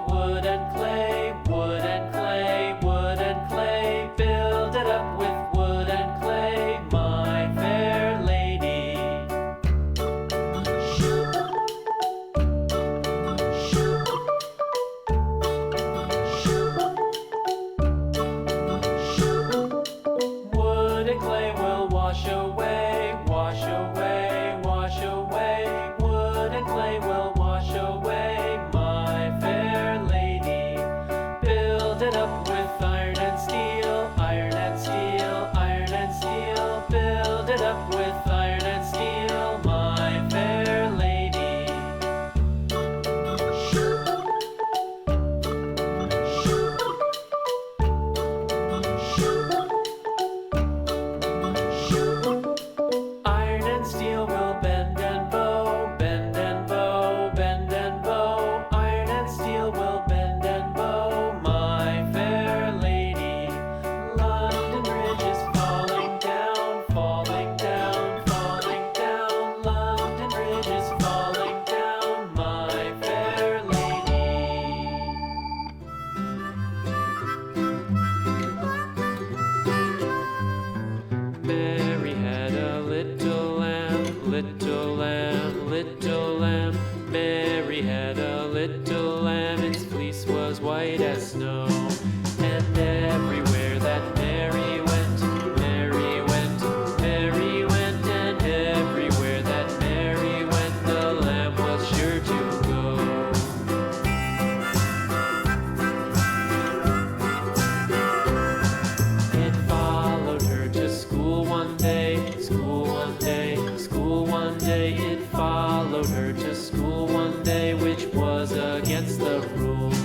wood and clay, wood and clay, wood and clay. Build it up with wood and clay, my fair lady. Wood and clay will wash away, wash away, wash away. Wood and clay will wash away, my fair lady. Build it up with iron and steel, iron and steel, iron and steel. Build it up with iron and steel, my fair lady. Iron and steel will bend and bow, bend and bow, bend and bow. Iron and steel will bend and bow, my fair lady. London Bridge is falling down, falling down, falling down. London Bridge is falling down, my fair lady. Mary had a little lamb, little lamb, little lamb. Mary had a little lamb, its fleece was white as snow. And everywhere that Mary went, Mary went, Mary went. And everywhere that Mary went, the lamb was sure to go. It followed her to school one day, school one day, school one day. It followed her to school one day, which was against the rules.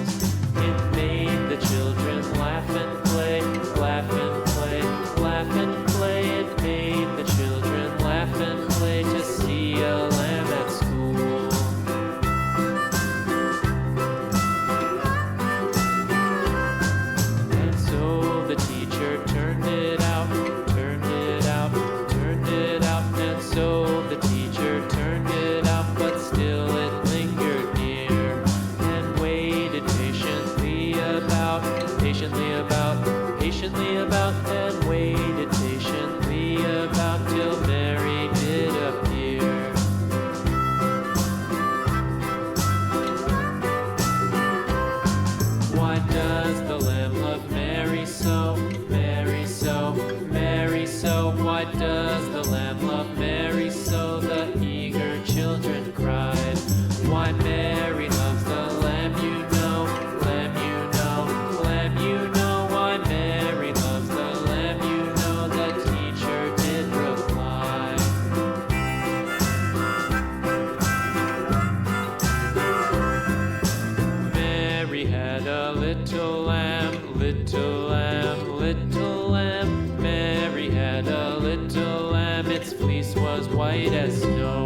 It made the children laugh and play, laugh and play, laugh and play. It made the children laugh and play to see a lamb at school. And so the teacher turned it out, turned it out, turned it out. And so the teacher turned it out, but still it lingered near and waited patiently about, patiently about, patiently about, and waited patiently about till Mary did appear. Why does the lamb love Mary so, Mary so, Mary so? Why does the lamb love Mary so? The eager children cried. Why Mary loves the lamb, you know, lamb, you know, lamb, you know. Why Mary loves the lamb, you know, the teacher did reply. Mary had a little lamb, little lamb, little lamb. Mary had a little lamb, its fleece was white as snow.